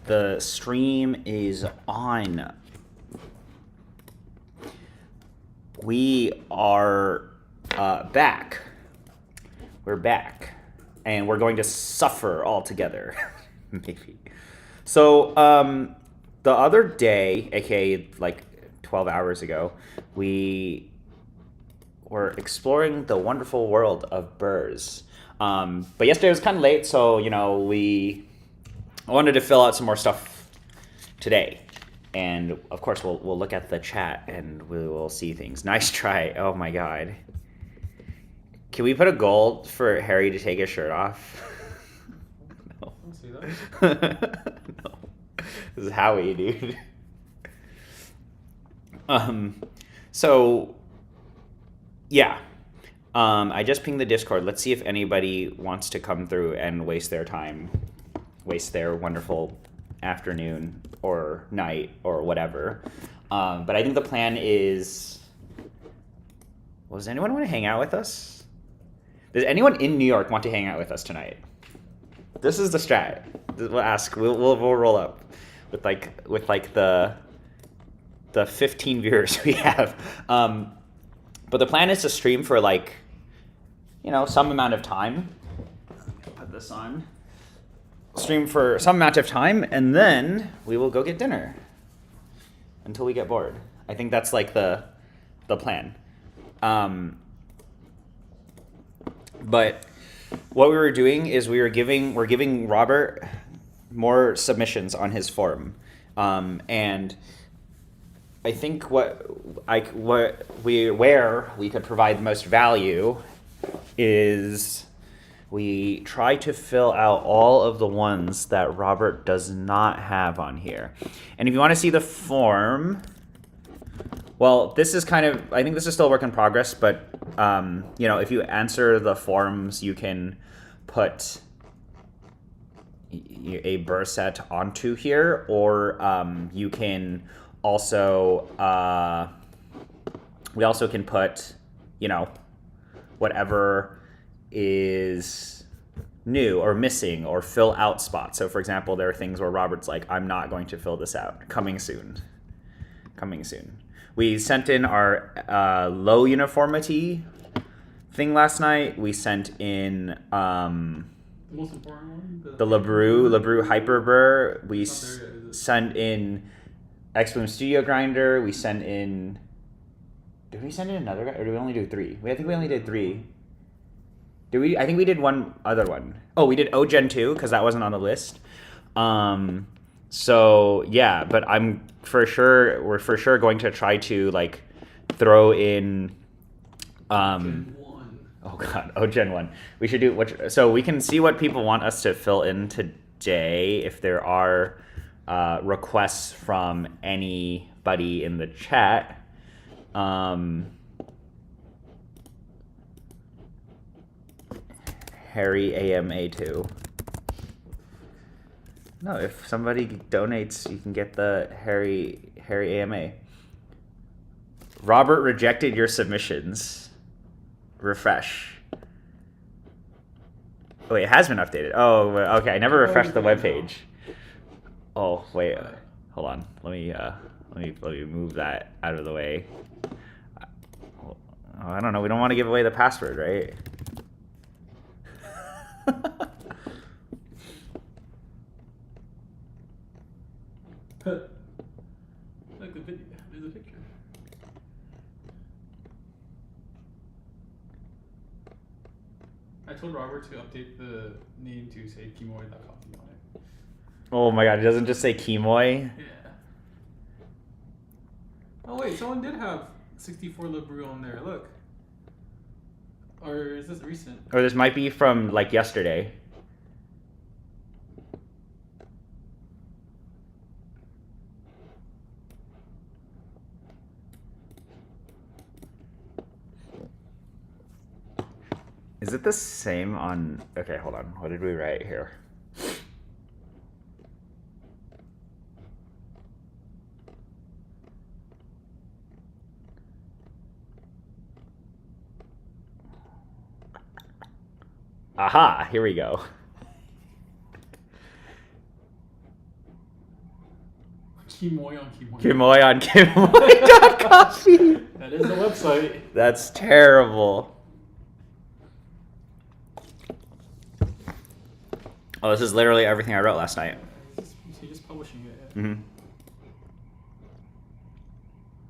The stream is on. We are back. We're back. And we're going to suffer all together. Maybe. So, the other day, aka like 12 hours ago, we were exploring the wonderful world of Burrs. But yesterday was kind of late, so, I wanted to fill out some more stuff today. And, of course, we'll look at the chat and we will see things. Nice try. Oh, my God. Can we put a goal for Harry to take his shirt off? No. I don't see that. No. This is Howie, dude. So, yeah. I just pinged the Discord. Let's see if anybody wants to come through and waste their time, waste their wonderful afternoon or night or whatever. But I think the plan is... Well, does anyone want to hang out with us? Does anyone in New York want to hang out with us tonight? This is the strat. We'll ask. We'll roll up with the 15 viewers we have. But the plan is to stream for some amount of time. Put this on. Stream for some amount of time, and then we will go get dinner until we get bored. I think that's like the plan. But what we were doing is we're giving Robert more submissions on his forum, and I think where we could provide the most value is we try to fill out all of the ones that Robert does not have on here. And if you want to see the form, well, this is I think this is still a work in progress, but if you answer the forums, you can put a Burr set onto here, or you can also, we also can put, whatever is new or missing or fill out spots. So for example, there are things where Robert's like, I'm not going to fill this out. Coming soon. We sent in our low uniformity thing last night. We sent in The most important one? the LeBrew Hyper Burr. We sent in X-Boom Studio Grinder. We sent in... Did we send in another guy? Or did we only do 3? I think we only did 3. Did we? I think we did one other one. Oh, we did OGen 2 because that wasn't on the list. So yeah, but we're for sure going to try to throw in Gen 1. Oh god, Gen 1. We should do so we can see what people want us to fill in today if there are requests from anybody in the chat. Harry AMA2. No, if somebody donates, you can get the Harry AMA. Robert rejected your submissions. Refresh. Oh, wait, it has been updated. Oh, okay. I never refreshed the webpage. Oh, wait. Hold on. Let me move that out of the way. Oh, I don't know. We don't want to give away the password, right? Look, the video. There's a picture. I told Robert to update the name to say Kimoy.coffee on it. Oh my god, it doesn't just say Kimoy? Yeah. Oh wait, someone did have 64 LeBrew on there. Look. Or is this recent? Or this might be from yesterday. Is it the same on... Okay, hold on. What did we write here? Aha, here we go. Kimoy on Kimoy. Kimoy on Kimoy.coffee. That is the website. That's terrible. Oh, this is literally everything I wrote last night. He's just publishing it. Mm-hmm.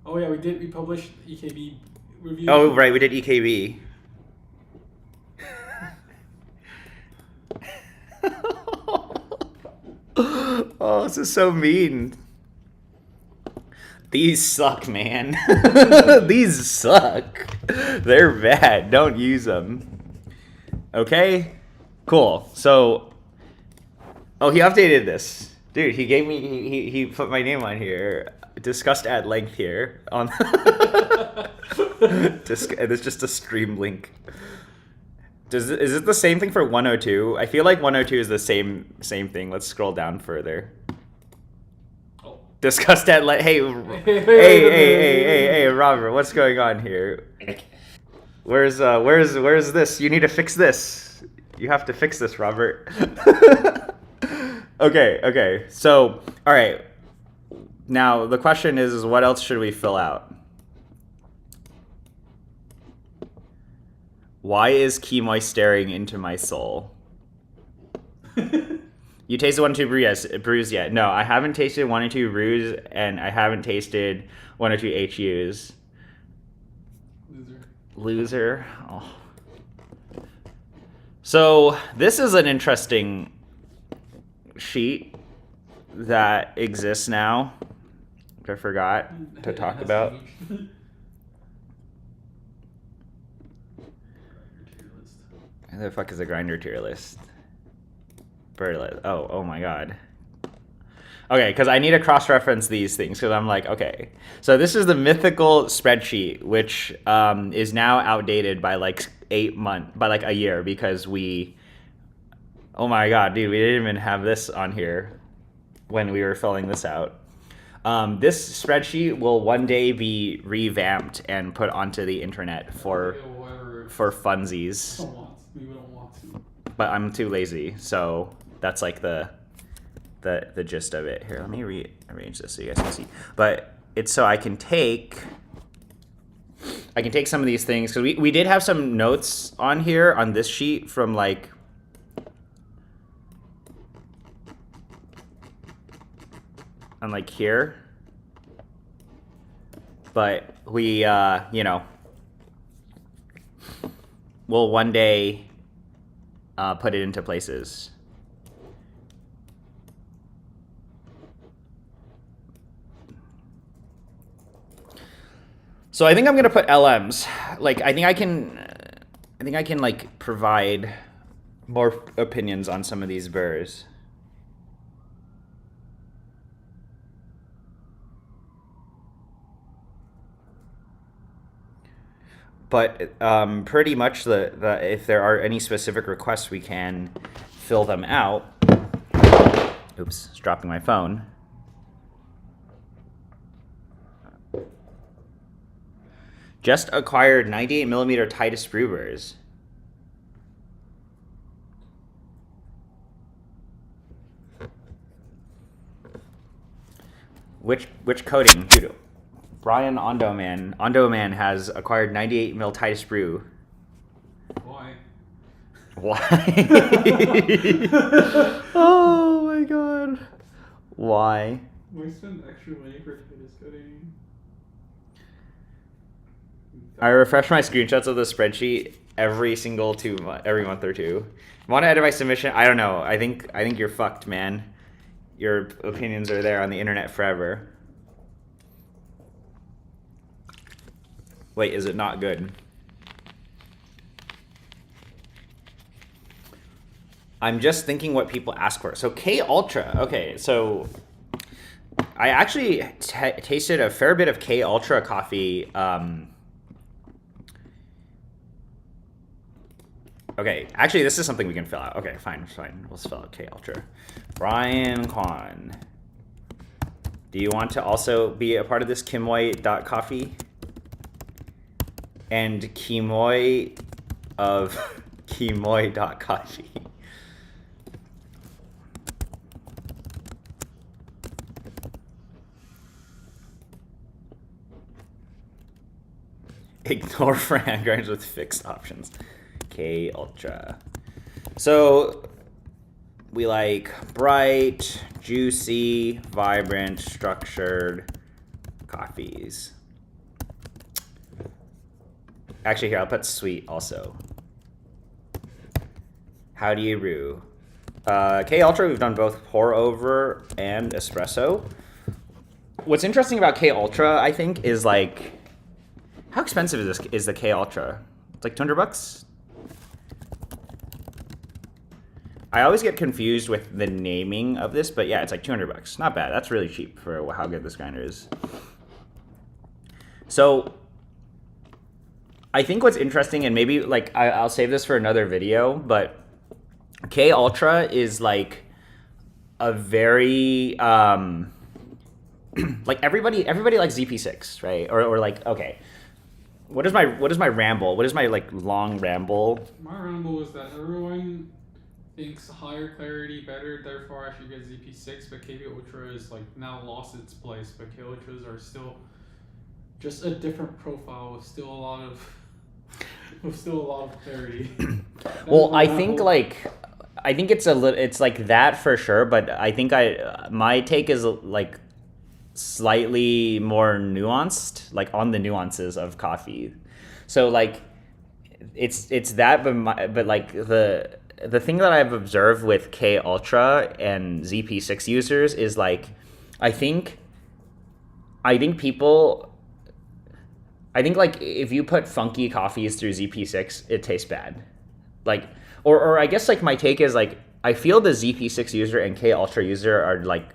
Oh yeah, we published EKB review. Oh, right, we did EKB. Oh, this is so mean. These suck, man. These suck. They're bad. Don't use them. Okay? Cool. So, oh, he updated this. Dude, he gave me, he put my name on here. Discussed at length here. On There's just a stream link. Is it the same thing for 102? I feel like 102 is the same thing. Let's scroll down further. Oh. Discussed at hey, Robert, what's going on here? Where's this? You need to fix this. You have to fix this, Robert. Okay. So, all right. Now the question is what else should we fill out? Why is Kimoy staring into my soul? You tasted 102 brews yet? No, I haven't tasted 102 brews, and I haven't tasted 102 HUs. Loser. Oh. So this is an interesting sheet that exists now, which I forgot to talk about. Who the fuck is a grinder tier list? Burr list. Oh my god. Okay, because I need to cross-reference these things, because I'm like, okay. So this is the mythical spreadsheet, which is now outdated by like 8 months, by like a year, because we... Oh my god, dude, we didn't even have this on here when we were filling this out. This spreadsheet will one day be revamped and put onto the internet for funsies. We don't want to. But I'm too lazy, so that's like the gist of it. Here, let me rearrange this so you guys can see. But it's so I can take some of these things, because we did have some notes on here on this sheet from like here. But we we'll one day put it into places. So I think I'm gonna put LMs. Like I think I can like provide more opinions on some of these burrs. But pretty much if there are any specific requests, we can fill them out. Oops, it's dropping my phone. Just acquired 98mm Titus Brewers. Which coating? Dude, Brian Ondoman has acquired 98mm Titus Brew. Why? Oh my god. Why? Why spend extra money for Titus coating? I refresh my screenshots of the spreadsheet every month or two. Want to edit my submission? I don't know. I think you're fucked, man. Your opinions are there on the internet forever. Wait, is it not good? I'm just thinking what people ask for. So K Ultra. Okay, so I actually tasted a fair bit of K Ultra coffee. Okay, actually, this is something we can fill out. Okay, fine. We'll fill out K Ultra. Brian Kwan. Do you want to also be a part of this Kimoy.coffee? And Kimoy of Kimoy.coffee. Ignore for hand grinds with fixed options. K Ultra. So we like bright, juicy, vibrant, structured coffees. Actually, here, I'll put sweet also. How do you brew? K Ultra, we've done both pour over and espresso. What's interesting about K Ultra, I think, is like, how expensive is the K Ultra? It's like $200? I always get confused with the naming of this, but yeah, it's like $200. Not bad. That's really cheap for how good this grinder is. So I think what's interesting, and maybe like I'll save this for another video, but K Ultra is like a very like everybody likes ZP6, right? Or like, okay, what is my ramble? What is my like long ramble? My ramble is that everyone thinks higher clarity better, therefore I should get ZP6, but KB Ultra is like now lost its place, but K Ultras are still just a different profile with still a lot of clarity. Well, I think it's like that for sure, but I think my take is like slightly more nuanced, like on the nuances of coffee. So like it's that, but like the thing that I've observed with K Ultra and ZP6 users is like I think like if you put funky coffees through ZP6, it tastes bad. Like, or I guess like my take is like I feel the ZP6 user and K Ultra user are like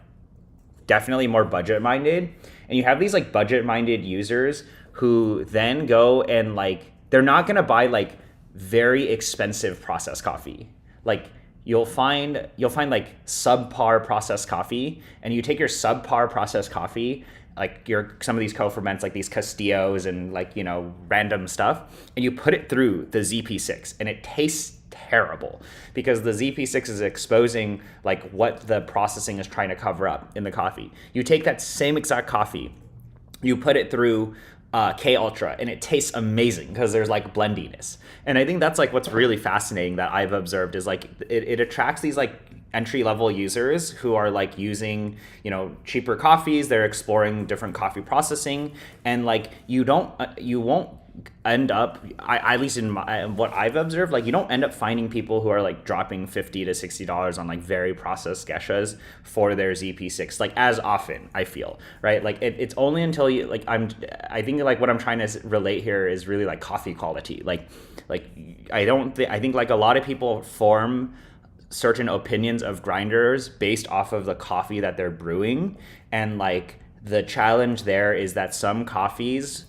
definitely more budget minded, and you have these like budget minded users who then go and like they're not gonna buy like very expensive processed coffee. Like you'll find like subpar processed coffee, and you take your subpar processed coffee, like some of these co-ferments, like these Castillos and like, you know, random stuff, and you put it through the ZP6, and it tastes terrible because the ZP6 is exposing like what the processing is trying to cover up in the coffee. You take that same exact coffee, you put it through K Ultra, and it tastes amazing because there's like blendiness. And I think that's like what's really fascinating that I've observed is like it attracts these like entry-level users who are like using, you know, cheaper coffees. They're exploring different coffee processing, and like you won't end up, at least in what I've observed, like you don't end up finding people who are like dropping $50 to $60 on like very processed geshas for their ZP6 like as often, I feel, right? Like it's only until you like I think like what I'm trying to relate here is really like coffee quality. Like I think like a lot of people form certain opinions of grinders based off of the coffee that they're brewing, and like the challenge there is that some coffees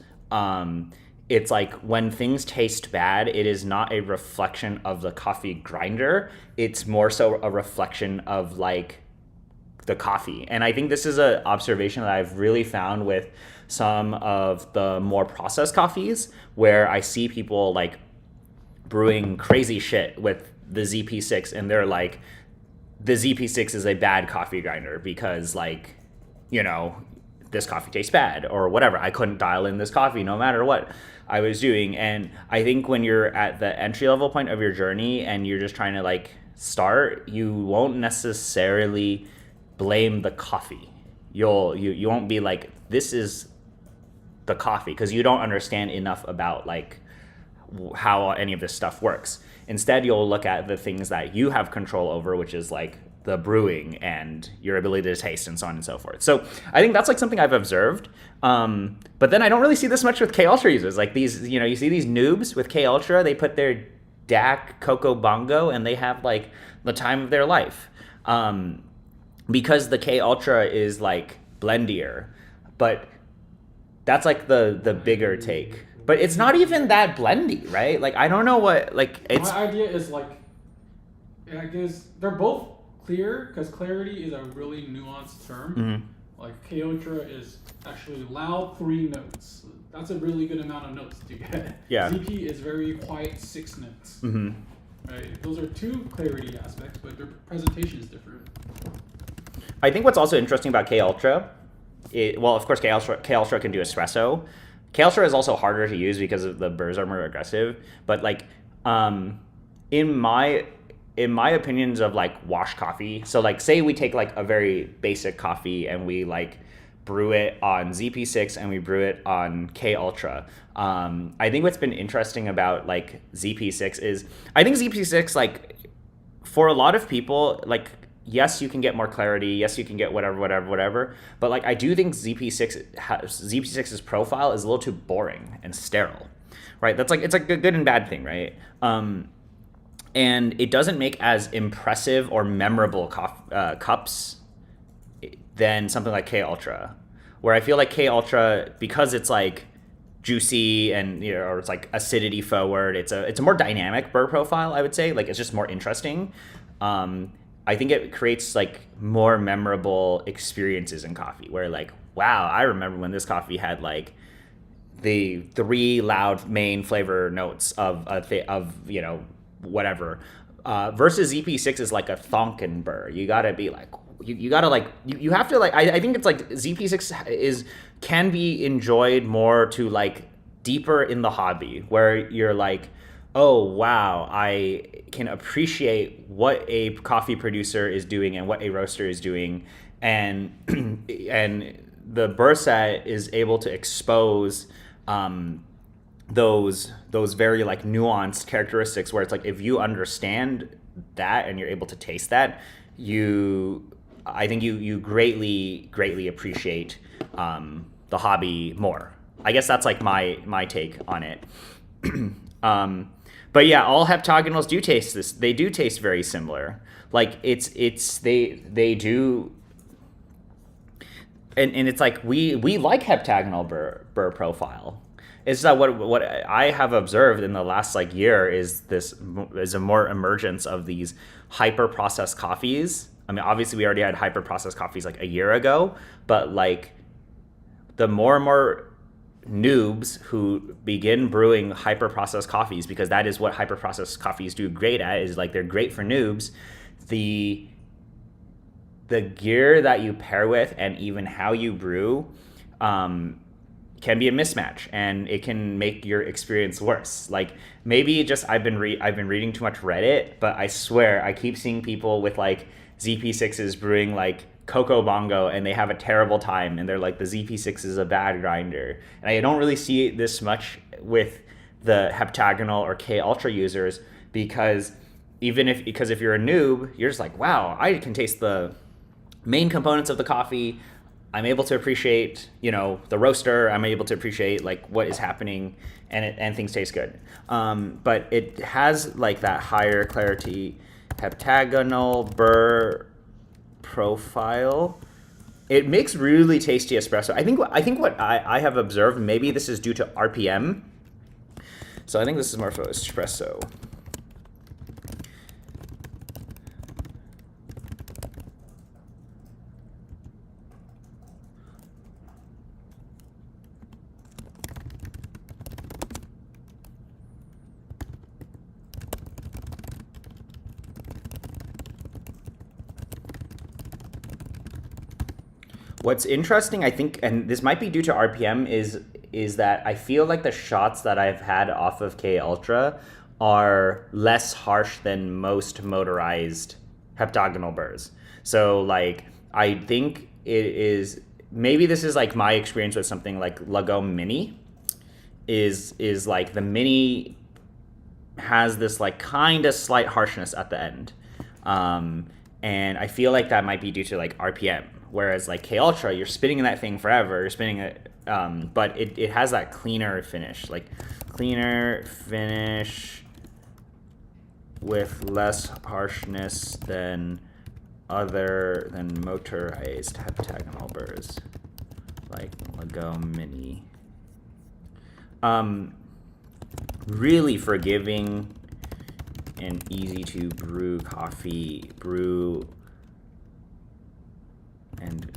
it's like when things taste bad, it is not a reflection of the coffee grinder. It's more so a reflection of like the coffee. And I think this is an observation that I've really found with some of the more processed coffees, where I see people like brewing crazy shit with the ZP6, and they're like, the ZP6 is a bad coffee grinder because like, you know, this coffee tastes bad or whatever. I couldn't dial in this coffee no matter what I was doing. And I think when you're at the entry level point of your journey and you're just trying to like start, you won't necessarily blame the coffee. You won't be like, this is the coffee, because you don't understand enough about like how any of this stuff works. Instead, you'll look at the things that you have control over, which is like the brewing and your ability to taste and so on and so forth. So I think that's like something I've observed. But then I don't really see this much with K Ultra users. Like these, you know, you see these noobs with K Ultra, they put their DAC Cocoa Bongo and they have like the time of their life. Because the K Ultra is like blendier, but that's like the bigger take. But it's not even that blendy, right? Like I don't know what, like it's. My idea is like, I guess they're both clear, because clarity is a really nuanced term. Mm-hmm. Like K Ultra is actually loud 3 notes. That's a really good amount of notes to get. Yeah. ZP is very quiet 6 notes. Mm-hmm. Right. Those are 2 clarity aspects, but their presentation is different. I think what's also interesting about K Ultra, well, of course K Ultra can do espresso. K Ultra is also harder to use because of the burrs are more aggressive. But like, in my opinions of like wash coffee, so like say we take like a very basic coffee and we like brew it on ZP6 and we brew it on K Ultra. I think what's been interesting about like ZP6 is I think ZP6 like for a lot of people like yes you can get more clarity, yes you can get whatever, but like I do think ZP6's profile is a little too boring and sterile, right? That's like it's like a good and bad thing, right? And it doesn't make as impressive or memorable cups than something like K Ultra, where I feel like K Ultra, because it's like juicy and or it's like acidity forward, it's a more dynamic burr profile, I would say. Like it's just more interesting. I think it creates like more memorable experiences in coffee, where like wow, I remember when this coffee had like the 3 loud main flavor notes of whatever, versus ZP6 is like a thonkin burr. You gotta be like you gotta like you have to like I think it's like ZP6 can be enjoyed more to like deeper in the hobby, where you're like, oh wow, I can appreciate what a coffee producer is doing and what a roaster is doing, and and the burr set is able to expose those very like nuanced characteristics, where it's like if you understand that and you're able to taste that, I think you greatly appreciate the hobby more. I guess that's like my take on it. But yeah, all heptagonals do taste this. They do taste very similar. Like they do, and it's like we like heptagonal burr profile. It's that what I have observed in the last like year is a more emergence of these hyper processed coffees. I mean, obviously we already had hyper processed coffees like a year ago, but like the more and more noobs who begin brewing hyper processed coffees, because that is what hyper processed coffees do great at, is like they're great for noobs. The gear that you pair with and even how you brew can be a mismatch, and it can make your experience worse. Like maybe just I've been reading too much Reddit, but I swear I keep seeing people with like ZP6s brewing like Cocoa Bongo, and they have a terrible time, and they're like, the ZP6 is a bad grinder. And I don't really see this much with the heptagonal or K Ultra users, because if you're a noob, you're just like, wow, I can taste the main components of the coffee. I'm able to appreciate, the roaster. I'm able to appreciate like what is happening, and things taste good. But it has like that higher clarity heptagonal burr profile. It makes really tasty espresso. I think what I have observed, maybe this is due to RPM. So I think this is more for espresso. What's interesting, I think, and this might be due to RPM, is that I feel like the shots that I've had off of K Ultra are less harsh than most motorized heptagonal burrs. So like I think it is, maybe this is like my experience with something like Lago Mini, is like the Mini has this like kind of slight harshness at the end, and I feel like that might be due to like RPM. Whereas like K Ultra, you're spinning that thing forever. You're spinning it, but it has that cleaner finish, with less harshness than motorized heptagonal burrs, like Lago Mini. Really forgiving and easy to brew coffee, and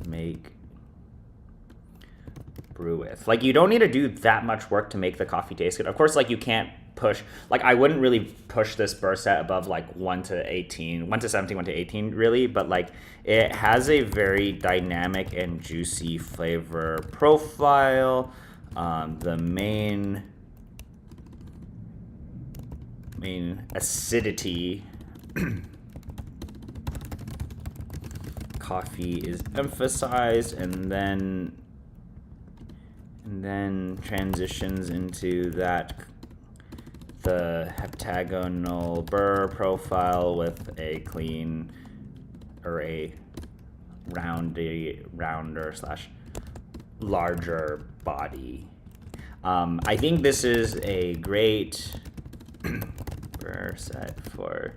brew with. Like, you don't need to do that much work to make the coffee taste good. Of course, like, you can't push, like, I wouldn't really push this burr set above like 1 to 18, 1 to 17, 1 to 18 really, but like it has a very dynamic and juicy flavor profile. the main acidity coffee is emphasized, and then transitions into the heptagonal Burr profile with a clean or a rounder / larger body. I think this is a great Burr set for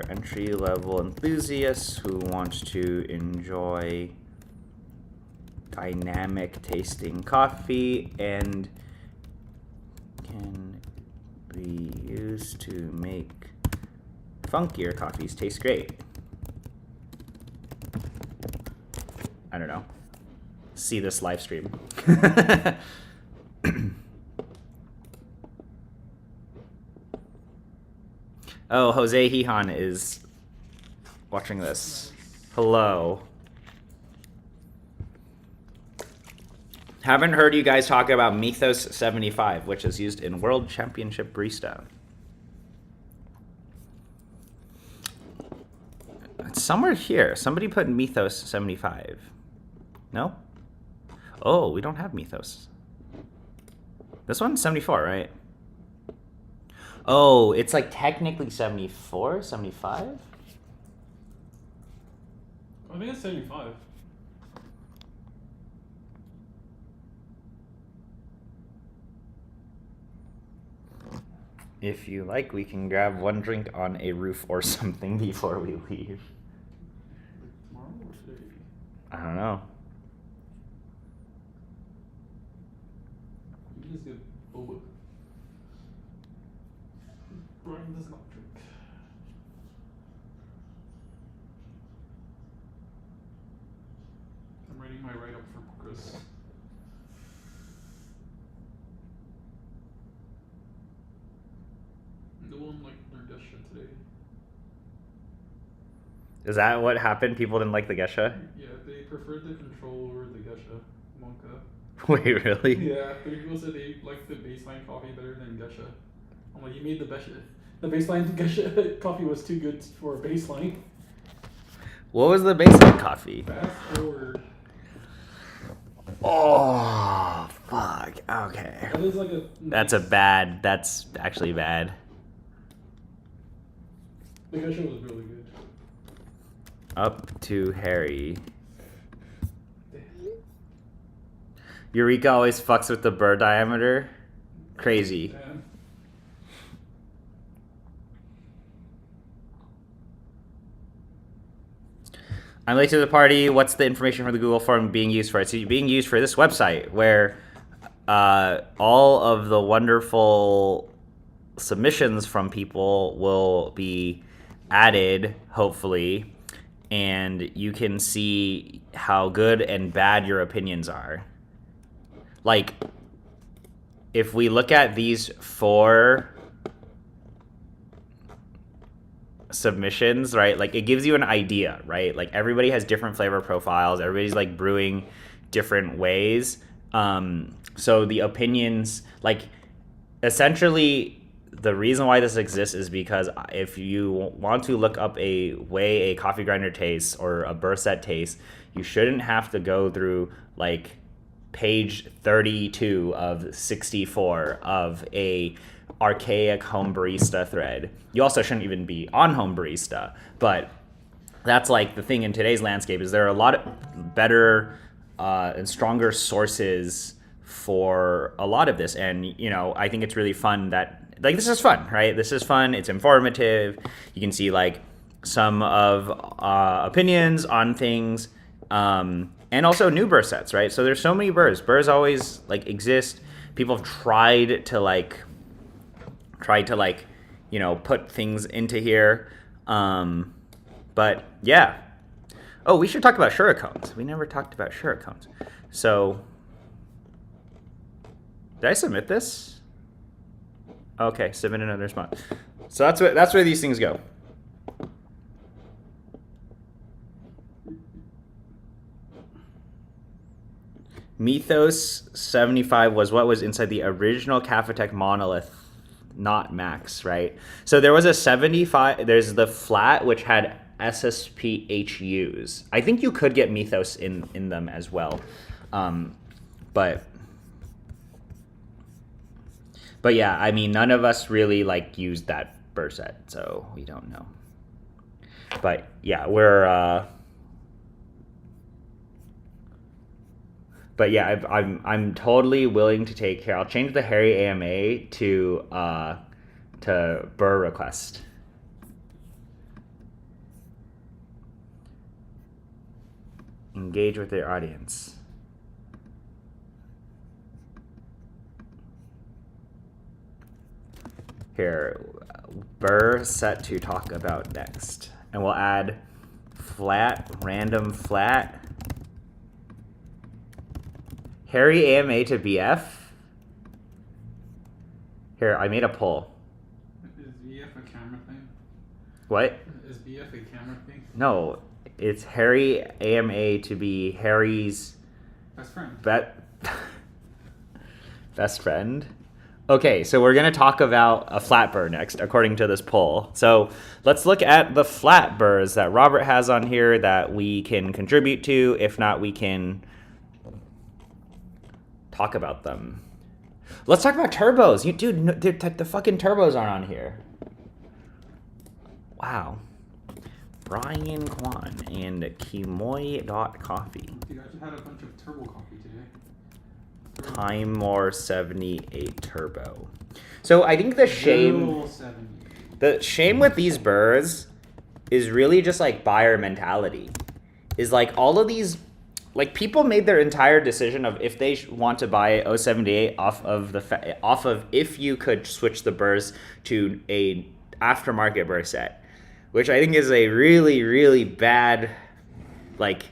entry-level enthusiasts who want to enjoy dynamic tasting coffee and can be used to make funkier coffees taste great. I don't know. See this live stream. Oh, Jose Hihan is watching this. Hello. Haven't heard you guys talk about Mythos 75, which is used in World Championship Barista. It's somewhere here. Somebody put Mythos 75. No? Oh, we don't have Mythos. This one's 74, right? Oh, it's like technically 74, 75? I think it's 75. If you like, we can grab one drink on a roof or something before we leave. Tomorrow or today? I don't know. You just get boba. Brian does not drink. I'm writing my write-up for Chris. No one liked their gesture today. Is that what happened? People didn't like the Gesha? Yeah, they preferred the control over the gesha. Monka. Wait, really? Yeah, 3 people said they liked the baseline coffee better than gesha. I'm like, you made the best. The baseline gesha coffee was too good for a baseline. What was the baseline coffee? Fast forward. Oh, fuck. Okay. That is like a. That's actually bad. The gesha was really good. Up to Harry. Eureka always fucks with the Burr diameter. Crazy. Man. I'm late to the party. What's the information for the Google form being used for? It's being used for this website where all of the wonderful submissions from people will be added, hopefully, and you can see how good and bad your opinions are. Like, if we look at these 4 submissions, right, like it gives you an idea, right? Like everybody has different flavor profiles, everybody's like brewing different ways, so the opinions, like, essentially the reason why this exists is because if you want to look up a way a coffee grinder tastes or a burr set tastes, you shouldn't have to go through like page 32 of 64 of a archaic home barista thread. You also shouldn't even be on home barista, but that's like the thing in today's landscape is there are a lot of better and stronger sources for a lot of this. And, you know, I think it's really fun that, like, this is fun, right? This is fun. It's informative. You can see like some of opinions on things, and also new burr sets, right? So there's so many burrs. Burrs always like exist. People have tried to you know, put things into here. But yeah. Oh, we should talk about shurikens. We never talked about shurikens. So, did I submit this? Okay, submit another response. So that's where these things go. Mythos 75 was what was inside the original Cafetech monolith, not Max, right? So there was a 75. There's the flat, which had SSPHUs. I think you could get Mythos in them as well. But yeah, I mean, none of us really like used that Burr set, so we don't know. But yeah, But yeah, I'm totally willing to take here. I'll change the Harry AMA to Burr request. Engage with your audience. Here, Burr set to talk about next. And we'll add flat, random flat. Harry AMA to BF. Here, I made a poll. Is BF a camera thing? What? Is BF a camera thing? No, it's Harry AMA to be Harry's best friend. Best friend? Okay, so we're going to talk about a flat burr next, according to this poll. So let's look at the flat burrs that Robert has on here that we can contribute to. If not, we can talk about them. Let's talk about turbos. The fucking turbos aren't on here. Wow. Brian Kwan and Kimoy.coffee. Dude, I just had a bunch of turbo coffee today. Timemore 78 Turbo. So I think the shame with these burrs is really just like buyer mentality. Is like all of these, like people made their entire decision of if they want to buy 078 off of if you could switch the burrs to a aftermarket burr set, which I think is a really, really bad, like,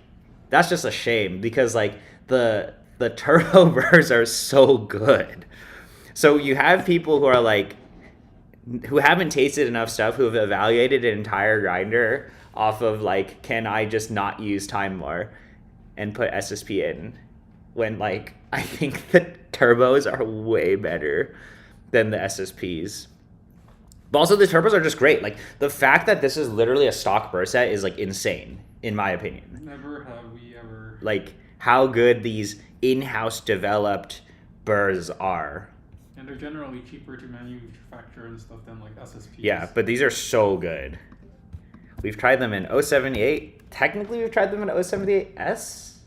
that's just a shame because like the turbo burrs are so good. So you have people who are like, who haven't tasted enough stuff, who have evaluated an entire grinder off of like, can I just not use Timemore and put SSP in? When like, I think the turbos are way better than the SSPs. But also the turbos are just great. Like the fact that this is literally a stock burr set is like insane, in my opinion. Never have we ever. Like how good these in-house developed burrs are. And they're generally cheaper to manufacture and stuff than like SSPs. Yeah, but these are so good. We've tried them in 078. Technically, we've tried them in 078S.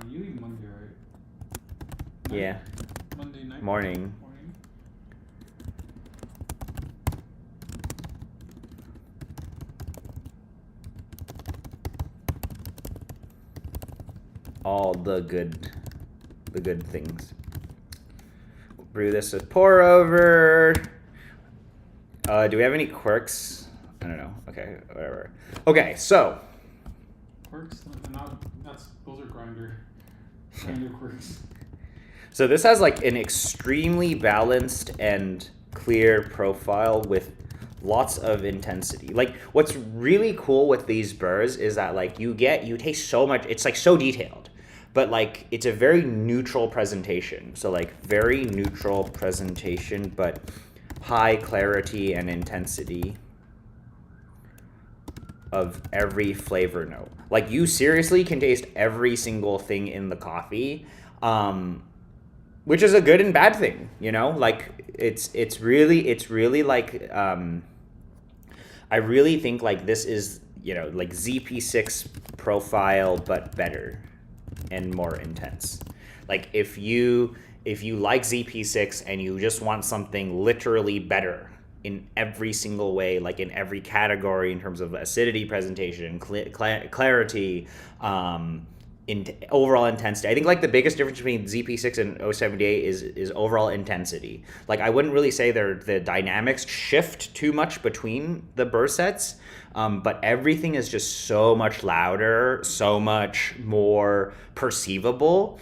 You leave Monday, right? Yeah. Monday night? Morning. All the good things. Brew this with pour over. Do we have any quirks? I don't know. Okay, whatever. Okay, so Quirks? Those are grinder quirks. So this has like an extremely balanced and clear profile with lots of intensity. Like what's really cool with these burrs is that like you taste so much, it's like so detailed, but like it's a very neutral presentation. So like very neutral presentation, but high clarity and intensity of every flavor note. Like you seriously can taste every single thing in the coffee, which is a good and bad thing, you know? Like it's really like I really think like this is, you know, like ZP6 profile but better and more intense. Like if you like ZP6 and you just want something literally better in every single way, like in every category in terms of acidity presentation, clarity, in overall intensity. I think like the biggest difference between ZP6 and 078 is overall intensity. Like I wouldn't really say the dynamics shift too much between the burr sets, but everything is just so much louder, so much more perceivable,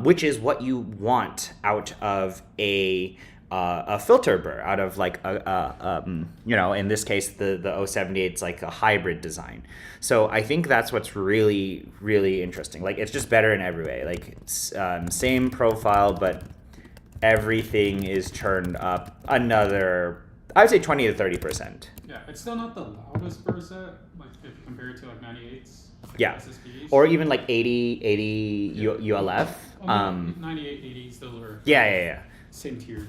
which is what you want out of a a filter burr out of like in this case the 078 is like a hybrid design. So I think that's what's really really interesting. Like it's just better in every way. Like it's, same profile, but everything is turned up another, I would say 20 to 30%. Yeah, it's still not the loudest Burr set, like if you compare it to like 98s. Yeah. SSPs. Or even like 80 ULF. 98, 80s, those are Yeah. same tiered.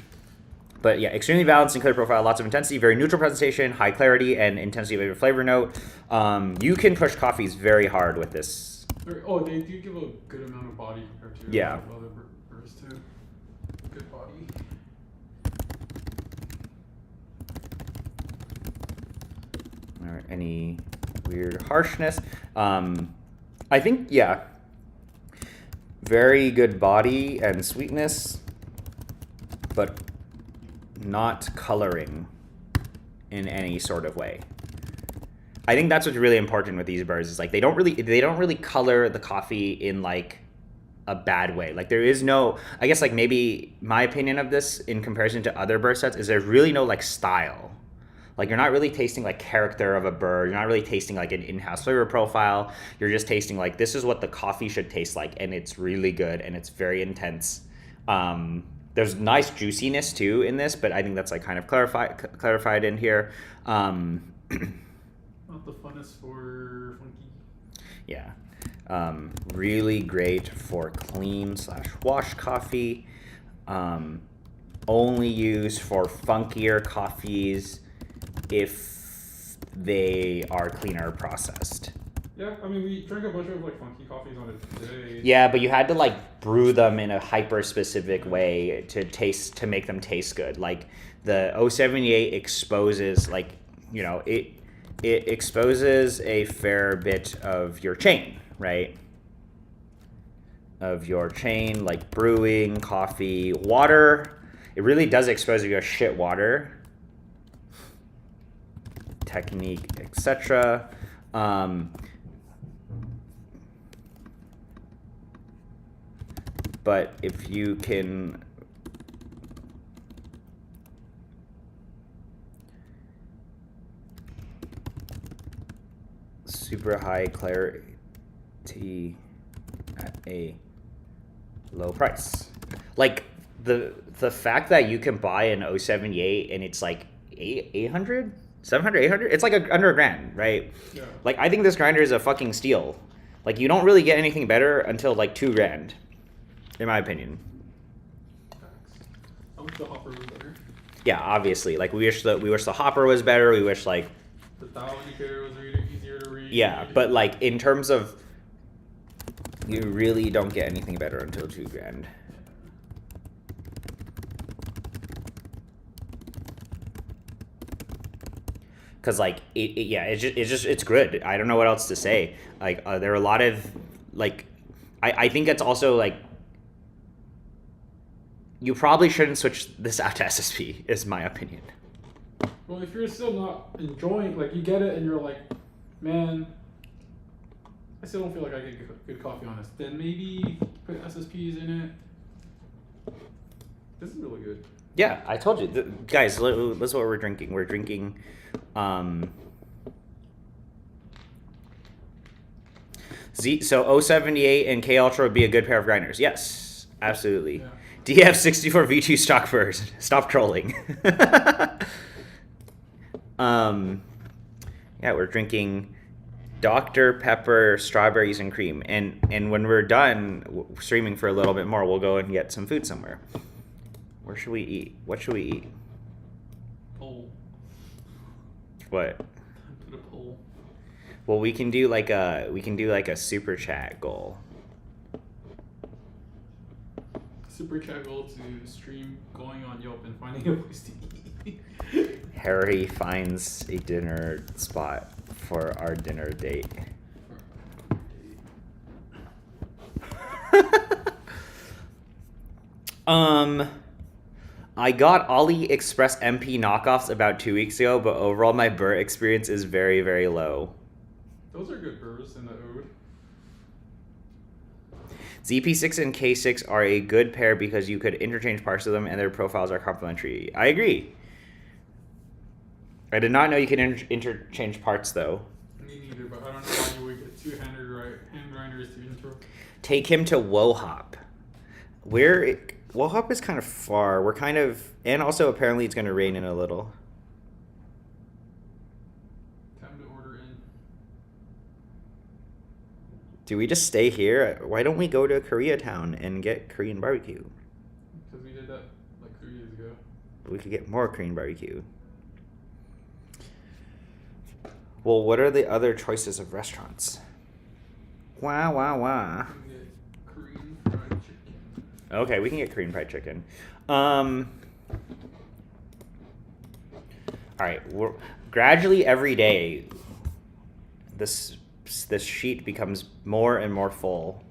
But yeah, extremely balanced and clear profile, lots of intensity, very neutral presentation, high clarity, and intensity of your flavor note. You can push coffees very hard with this. Oh, they do give a good amount of body compared to other Burrs too. Good body. All right, any weird harshness? I think, yeah, very good body and sweetness, but not coloring in any sort of way. I think that's what's really important with these burrs is like they don't really color the coffee in like a bad way. Like there is no, I guess like maybe my opinion of this in comparison to other burr sets is there's really no like style. Like you're not really tasting like character of a burr. You're not really tasting like an in-house flavor profile. You're just tasting like this is what the coffee should taste like, and it's really good and it's very intense. There's nice juiciness too in this, but I think that's like kind of clarified in here. Not the funnest for funky. Yeah. Really great for clean/wash coffee. Only used for funkier coffees if they are cleaner processed. Yeah, I mean, we drank a bunch of like funky coffees on it today. Yeah, but you had to like brew them in a hyper specific way to make them taste good. Like the 078 exposes like, it exposes a fair bit of your chain, right? Of your chain, like brewing, coffee, water. It really does expose your shit water. Technique, etc. But if you can super high clarity at a low price, like the fact that you can buy an 078 and it's like 800, 700, 800, it's like under $1,000, right? Yeah. Like I think this grinder is a fucking steal. Like you don't really get anything better until like $2,000. In my opinion. I wish the hopper was better. Yeah, obviously. Like we wish the hopper was better. We wish like the dial indicator was easier to read. Yeah, but like in terms of, you really don't get anything better until $2,000. Cause like it's good. I don't know what else to say. Like there are a lot of like, I think it's also like. You probably shouldn't switch this out to SSP, is my opinion. Well, if you're still not enjoying, like, you get it and you're like, man, I still don't feel like I get good coffee on this, then maybe put SSPs in it. This is really good. Yeah, I told you. Guys, this is what we're drinking. We're drinking... So 078 and K Ultra would be a good pair of grinders. Yes, absolutely. Yeah. DF64 V2 stock burrs. Stop trolling. Yeah, we're drinking Dr. Pepper, strawberries, and cream. And when we're done streaming for a little bit more, we'll go and get some food somewhere. Where should we eat? What should we eat? Poll. What? Put a poll. Well, we can do like a super chat goal. Super chat goal to stream going on Yelp and finding a place to eat. Harry finds a dinner spot for our dinner date. I got AliExpress MP knockoffs about 2 weeks ago, but overall my Burr experience is very, very low. Those are good burrs in the Ode. ZP6 and K6 are a good pair because you could interchange parts of them and their profiles are complementary. I agree. I did not know you could interchange parts, though. Me neither, but I don't know why you would get two hand grinders to intro. Take him to Wohop. Wohop is kind of far. We're kind of... And also, apparently, it's going to rain in a little. Time to order in. Do we just stay here? Why don't we go to Koreatown and get Korean barbecue? Because we did that like 3 years ago. We could get more Korean barbecue. Well, what are the other choices of restaurants? Wah, wah, wah. We can get Korean fried chicken. Okay, we can get Korean fried chicken. All right, gradually every day, this sheet becomes more and more full.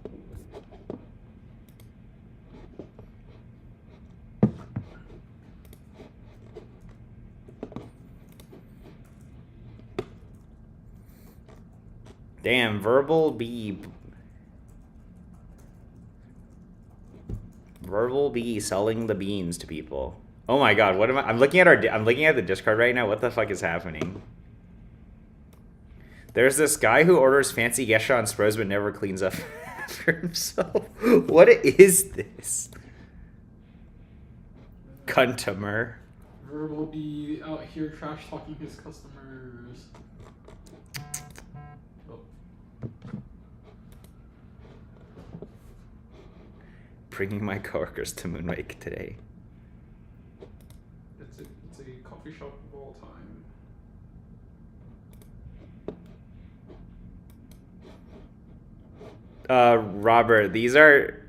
Damn, Verbal B selling the beans to people. Oh my god, what am I? I'm looking at the Discord right now. What the fuck is happening? There's this guy who orders fancy gesha on Spros but never cleans up after himself. What is this? Cuntamer. Verbal be out here trash talking his customers. Oh. Bringing my coworkers to Moonwake today. It's a coffee shop of all time. Robert, these are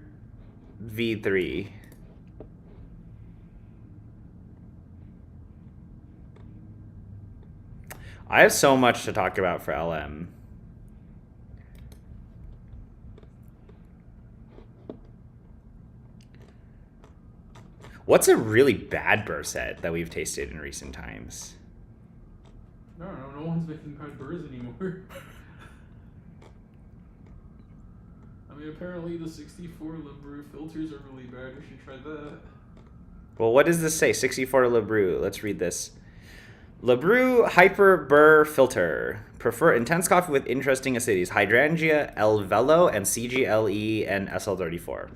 V3. I have so much to talk about for LM. What's a really bad Burr set that we've tasted in recent times? I don't know, no one's making bad burrs anymore. I mean, apparently the 64 LeBrew filters are really bad. We should try that. Well, what does this say? 64 LeBrew. Let's read this. LeBrew Hyper Burr Filter. Prefer intense coffee with interesting acidities. Hydrangea, El Velo, and CGLE and SL34.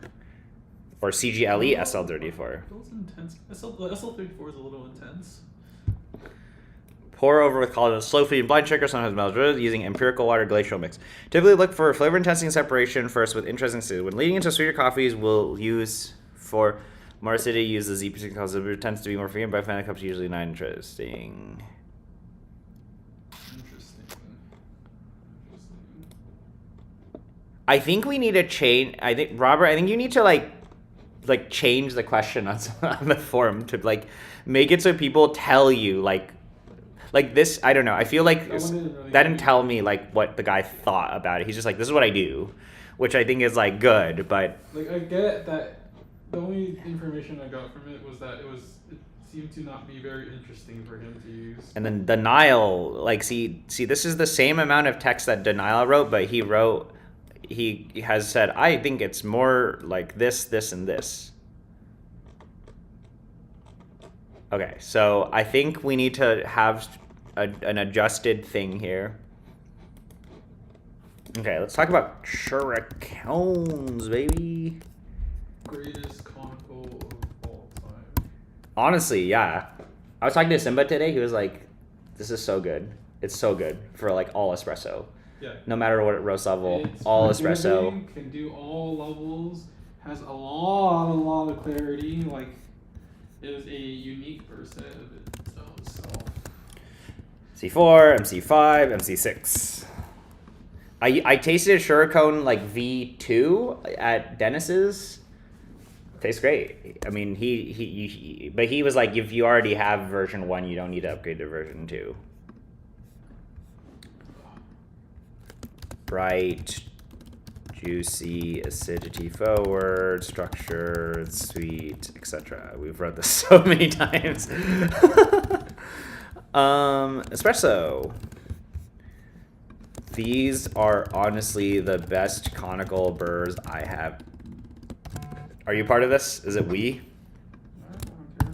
Or CGLE SL34. Feels intense. SL34 is a little intense. Pour over with collagen, slow feed, blind checker, sometimes melted using empirical water glacial mix. Typically look for flavor intensity and separation first with interesting acidity. When leading into sweeter coffees, we'll use for more acidity, use the ZP because it tends to be more frequent, but I find the cups usually not interesting. I think we need to change. Robert, I think you need to like change the question on the forum to like make it so people tell you like this. I don't know. I feel like that didn't tell me like what the guy thought about it. He's just like, this is what I do, which I think is like good, but like I get that. The only information I got from it was that it seemed to not be very interesting for him to use. And then Denial, like see, this is the same amount of text that Denial wrote, but he has said, I think it's more like this, and this. Okay, so I think we need to have an adjusted thing here. Okay, let's talk about shurikens, baby. Greatest conical of all time. Honestly, yeah. I was talking to Simba today. He was like, this is so good. It's so good for like all espresso. Yeah. No matter what roast level, It's all espresso. Can do all levels. Has a lot of clarity. Like it is a unique percent of its own self. MC4, MC5, MC6. I tasted a Shuriken like V2 at Dennis's. Tastes great. I mean, but he was like, if you already have version 1, you don't need to upgrade to version 2. Bright, juicy, acidity forward, structured, sweet, etc. We've read this so many times. Espresso. These are honestly the best conical burrs I have Are you part of this? Is it we? I don't care.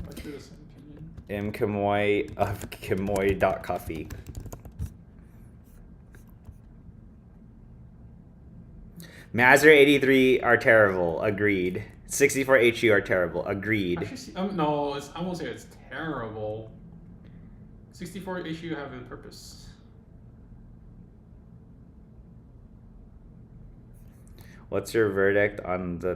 I share the same opinion. M. Kimoy of Kimoy.coffee. Mazzer 83 are terrible. Agreed. 64 HU are terrible. Agreed. Actually, no, I won't say it's terrible. 64 HU have a purpose. What's your verdict on the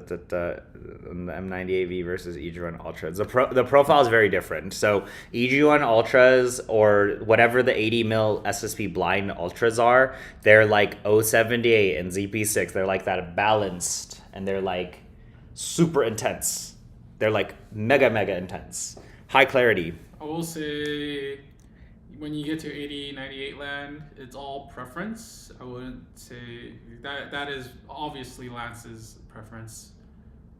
M98V versus EG1 Ultras? The profile is very different. So EG1 Ultras or whatever the 80 mil SSP blind Ultras are, they're like 078 and ZP6. They're like that balanced and they're like super intense. They're like mega intense. High clarity. I will say when you get to 80, 98 land, it's all preference. I wouldn't say that is obviously Lance's preference.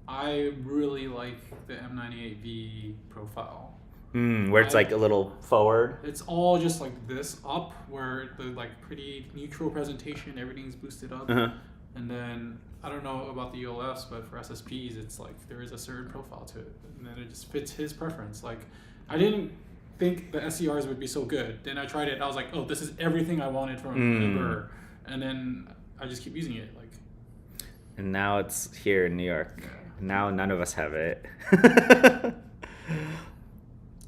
I really like the M98V profile. Where it's like a little forward. It's all just like this up, where the like pretty neutral presentation, everything's boosted up. And then I don't know about the ULFs, but for SSPs, it's like there is a certain profile to it, and then it just fits his preference. Like I didn't think the SCRs would be so good. Then I tried it. I was like, oh, this is everything I wanted from Burr. And then I just keep using it. Like, and now it's here in New York. Yeah. Now none of us have it.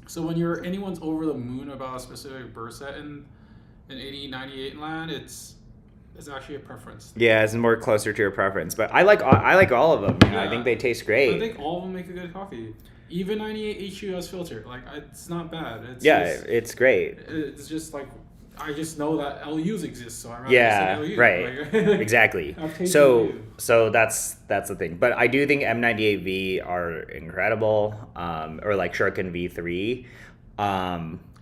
So when anyone's over the moon about a specific Burr set in 80, 98 land, it's actually a preference. Yeah, it's more closer to your preference. But I like all of them. You know, I think they taste great. I think all of them make a good coffee. Even 98 HU has filter. Like, it's not bad. It's great. It's just like, I just know that LUs exist, so I rather Yeah, say LU. right. Like, Exactly. So that's the thing. But I do think M98V are incredible. Or like Shuriken V3.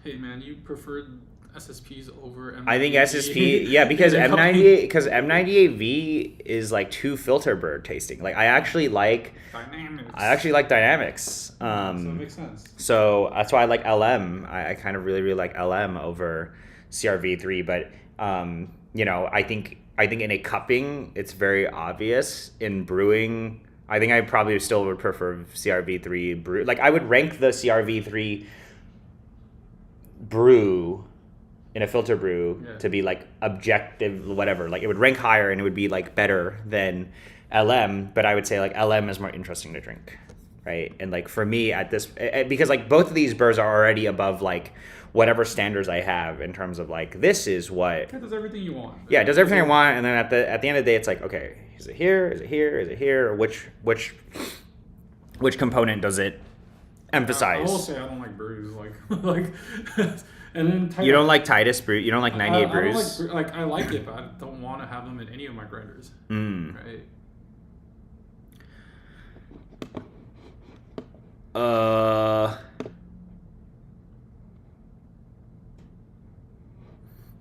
Hey man, you preferred SSPs over M98V? I think SSP, yeah, because M98V is like too filter bird tasting. Like I actually like dynamics. So it makes sense. So that's why I like LM. I kind of really like LM over CRV3. But you know, I think in a cupping it's very obvious. In brewing, I think I probably still would prefer CRV3 brew. Like I would rank the CRV3 brew in a filter brew to be like objective, whatever. Like it would rank higher and it would be like better than LM, but I would say like LM is more interesting to drink, right? And like for me at this, because like both of these burrs are already above like whatever standards I have in terms of like this is what it does everything you want. Yeah, it does everything I want, and then at the end of the day, it's like, okay, is it here? Is it here? Is it here? Or which component does it emphasize? I will say I don't like brews, like. And then you don't like Titus brew? You don't like 98 I brews? don't like I like it, but I don't want to have them in any of my grinders. Right.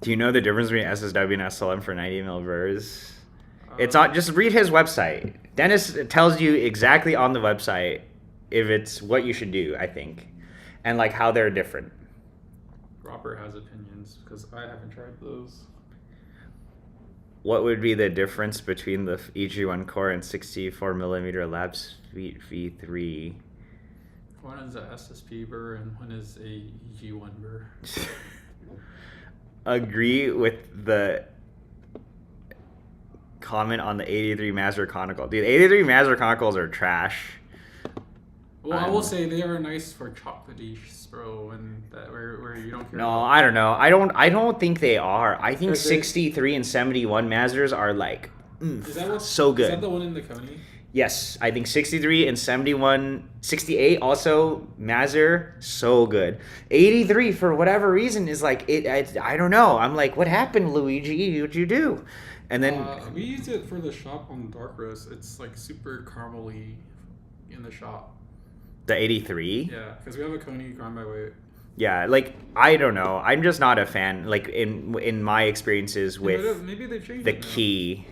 Do you know the difference between SSW and SLM for 90 mil burrs? It's not. Just read his website. Dennis tells you exactly on the website if it's what you should do, I think, and like how they're different. Robert has opinions because I haven't tried those. What would be the difference between the EG1 core and 64 millimeter lab speed V3? One is a SSP burr and one is a EG1 burr. Agree with the comment on the 83 Mazzer conical. Dude, 83 Mazzer conicals are trash. Well, I will say they are nice for chocolatey spro and that where you don't care. No, I don't know. I don't think they are. I think 63 and 71 Mazzers are like so good. Is that the one in the Coney? Yes, I think 63 and 71, 68 also Mazzer, so good. 83 for whatever reason is like I don't know. I'm like, what happened, Luigi? What'd you do? And then we used it for the shop on dark roast. It's like super caramely in the shop. The 83? Yeah, because we have a Coney grind by weight. Yeah, like I don't know. I'm just not a fan. Like in my experiences with maybe they've changed the it now. key.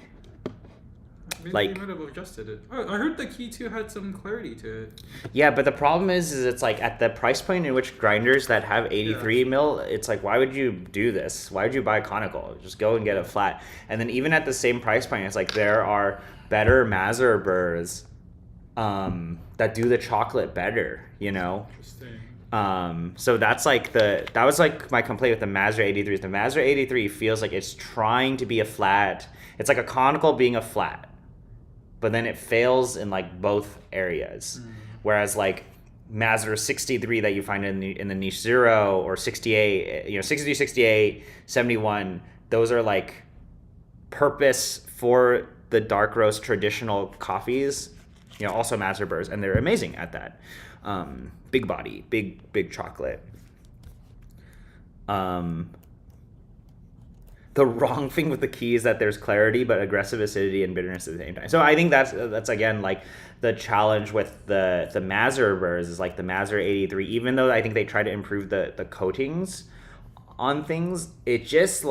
Maybe like they might have adjusted it. Oh, I heard the key 2 had some clarity to it. Yeah, but the problem is it's like at the price point in which grinders that have 83 mil, it's like, why would you do this? Why would you buy a conical? Just go and get a flat. And then even at the same price point, it's like there are better Mazzer burrs that do the chocolate better, you know? Interesting. So that was like my complaint with the Mazzer 83. The Mazzer 83 feels like it's trying to be a flat. It's like a conical being a flat, but then it fails in like both areas. Whereas like Mazzer 63 that you find in the niche 0 or 68, 63, 68, 71, those are like purpose for the dark roast traditional coffees, also Mazzer Burrs, and they're amazing at that. Big body, big chocolate. The wrong thing with the key is that there's clarity, but aggressive acidity and bitterness at the same time. So I think that's again like the challenge with the Mazzer Burrs is like the Mazzer 83. Even though I think they try to improve the coatings on things, it's just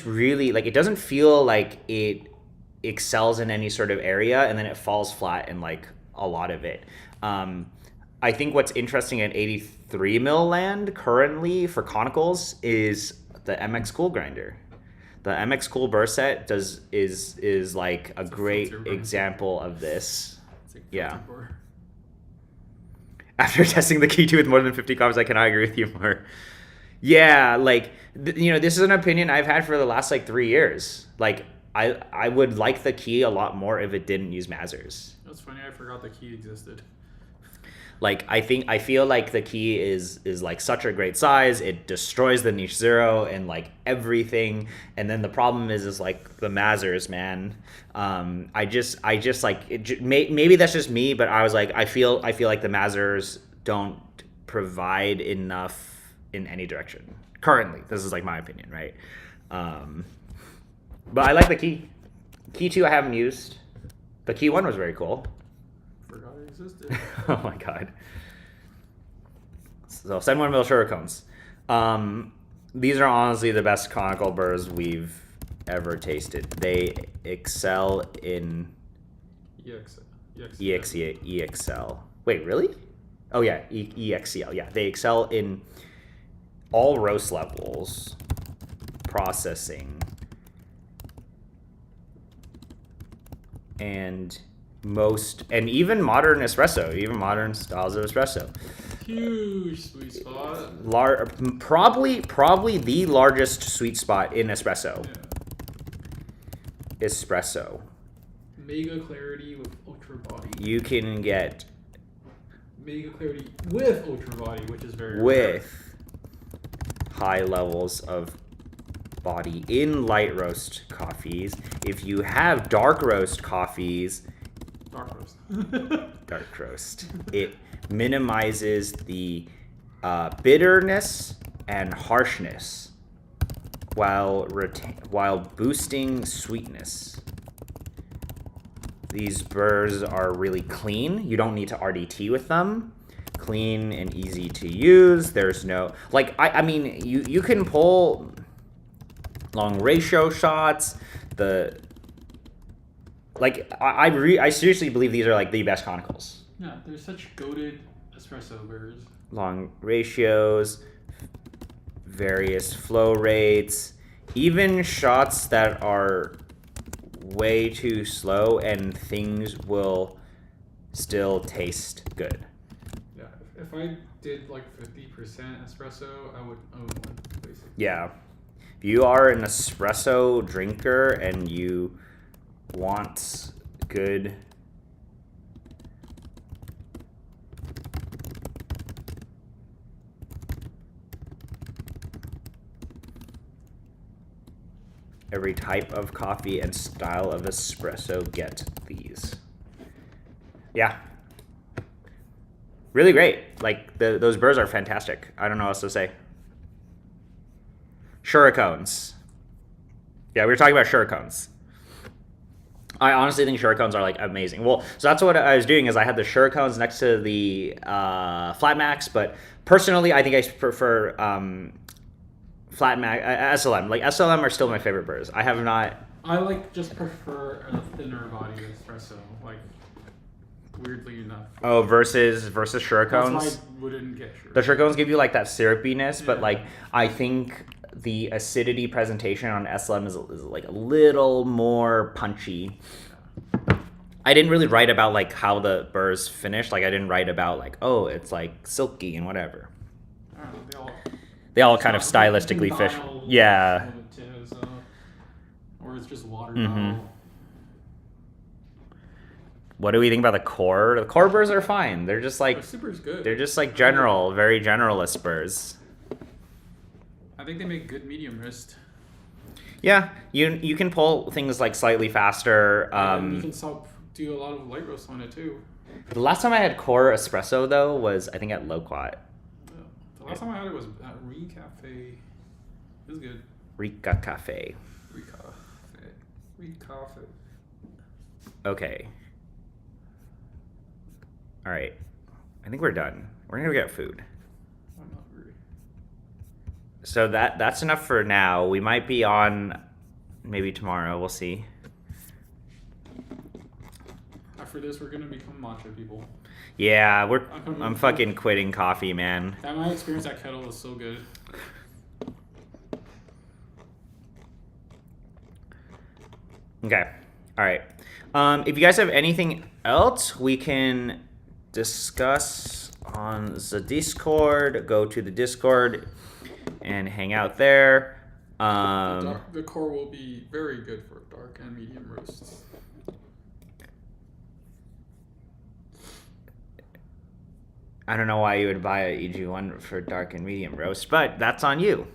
really like it doesn't feel like it excels in any sort of area, and then it falls flat in like a lot of it. I think what's interesting in 83 mil land currently for conicals is the MX Cool Grinder. The MX Cool Burr set is like a great example of this. Yeah. After testing the Key 2 with more than 50 copies, I cannot agree with you more. Yeah, like this is an opinion I've had for the last like 3 years. Like I would like the Key a lot more if it didn't use Mazzers. That's funny. I forgot the Key existed. Like I feel like the Key is like such a great size. It destroys the niche 0 and like everything. And then the problem is like the Mazzers, man. I just like maybe that's just me, but I was like I feel like the Mazzers don't provide enough in any direction currently. This is like my opinion, right? But I like the Key. Key 2 I haven't used. The Key 1 was very cool. Existed. Oh my god. So 71 mil Shurikens. These are honestly the best conical burrs we've ever tasted. They excel in EXL. Wait, really? Oh yeah, EXCL. Yeah, they excel in all roast levels, processing, and even modern espresso, even modern styles of espresso. Huge sweet spot. Probably the largest sweet spot in espresso. Yeah. Espresso. Mega clarity with ultra body. You can get mega clarity with ultra body, which is very with high levels of body in light roast coffees. If you have dark roast coffees, dark roast. It minimizes the bitterness and harshness while boosting sweetness. These burrs are really clean. You don't need to RDT with them. Clean and easy to use. There's no like I mean you can pull long ratio shots. I seriously believe these are like the best conicals. Yeah, they're such goated espresso burrs. Long ratios, various flow rates, even shots that are way too slow and things will still taste good. Yeah, if I did like 50% espresso, I would own one, basically. Yeah. If you are an espresso drinker and you want good every type of coffee and style of espresso, get these. Yeah, really great. Like those burrs are fantastic. I don't know what else to say. Shurikens. Yeah, we were talking about Shurikens. I honestly think Shurikens are like amazing. Well, so that's what I was doing is I had the Shurikens next to the Flat Max, but personally I think I prefer Flat Max SLM. Like SLM are still my favorite burrs. I have not. I just prefer a thinner body espresso. Like weirdly enough. Oh, versus Shurikens. That's why I wouldn't get Shurikens. The Shurikens give you like that syrupiness, but like I think the acidity presentation on SLM is like a little more punchy. I didn't really write about like how the burrs finished. Like I didn't write about like, oh, it's like silky and whatever. I don't know, They all kind of stylistically fish. Yeah. Or it's just water Mm-hmm. dial. What do we think about the core? The core burrs are fine. They're just like They're super good. they're just like general, very generalist burrs. I think they make good medium wrist. Yeah, you can pull things like slightly faster. And you can do a lot of light roast on it too. The last time I had core espresso though was I think at Loquat. The last time I had it was at Recafe. It was good. Rica Cafe. Recafe. Okay. All right. I think we're done. We're gonna go get food. I'm not hungry. So that's enough for now. We might be on maybe tomorrow. We'll see. After this, we're gonna become matcha people. Yeah, I'm fucking quitting coffee, man. That my experience at Kettle was so good. Okay. All right. If you guys have anything else, we can discuss on the Discord. Go to the Discord and hang out there. The core will be very good for dark and medium roasts. I don't know why you would buy a EG1 for dark and medium roast, but that's on you.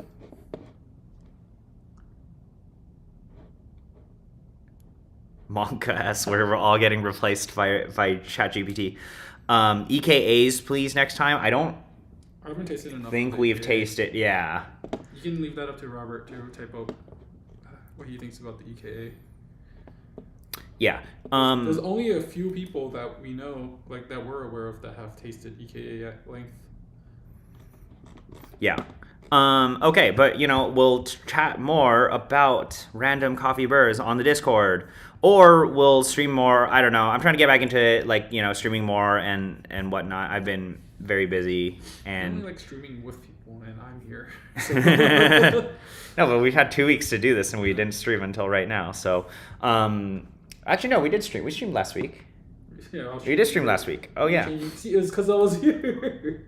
Monka-S, where we're all getting replaced by ChatGPT. EKAs, please, next time. I haven't tasted enough. think we've tasted, yeah. You can leave that up to Robert to type up what he thinks about the EKA. Yeah. There's only a few people that we know, like that we're aware of, that have tasted EKA at length. Yeah. Okay, but we'll chat more about random coffee burrs on the Discord, or we'll stream more. I don't know. I'm trying to get back into streaming more and whatnot. I've been very busy and I only like streaming with people, and I'm here. No, but we've had 2 weeks to do this, and we didn't stream until right now. So, actually, no, we did stream. We streamed last week. Yeah, we did stream last week. Oh yeah. See, it was because I was here.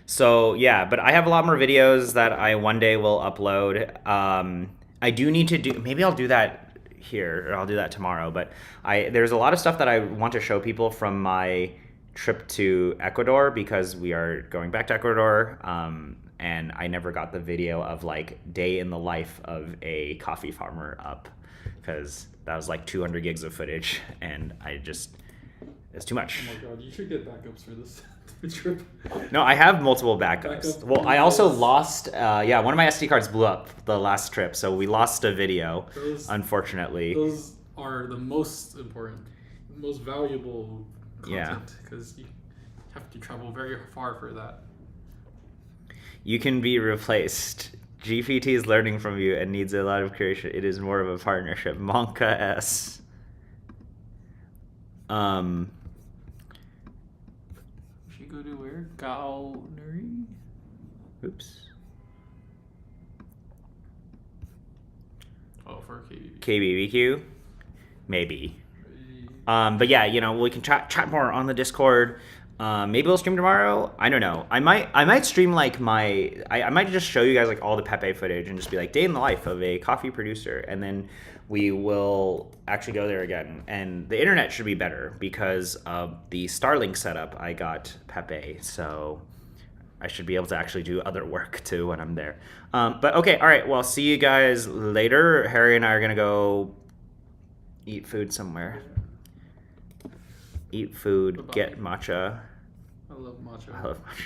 So yeah, but I have a lot more videos that I one day will upload. I do need to do, maybe I'll do that here, or I'll do that tomorrow, but there's a lot of stuff that I want to show people from my trip to Ecuador, because we are going back to Ecuador, and I never got the video of like day in the life of a coffee farmer up, because that was like 200 gigs of footage, and it's too much. Oh my god, you should get backups for this trip. No, I have multiple backups. Well, I also lost, one of my SD cards blew up the last trip, so we lost a video, unfortunately. Those are the most important, most valuable content, because you have to travel very far for that. You can be replaced. GPT is learning from you and needs a lot of creation. It is more of a partnership. Monka-S. Should go to where? Gallery? Oops. Oh, for KBBQ. KBBQ? Maybe. But yeah, we can chat more on the Discord. Maybe we'll stream tomorrow. I don't know. I might stream like I might just show you guys like all the Pepe footage and just be like day in the life of a coffee producer, and then we will actually go there again. And the internet should be better because of the Starlink setup. I got Pepe, so I should be able to actually do other work too when I'm there. But okay, all right. Well, see you guys later. Harry and I are gonna go eat food somewhere. Eat food, get matcha. I love matcha. I love matcha.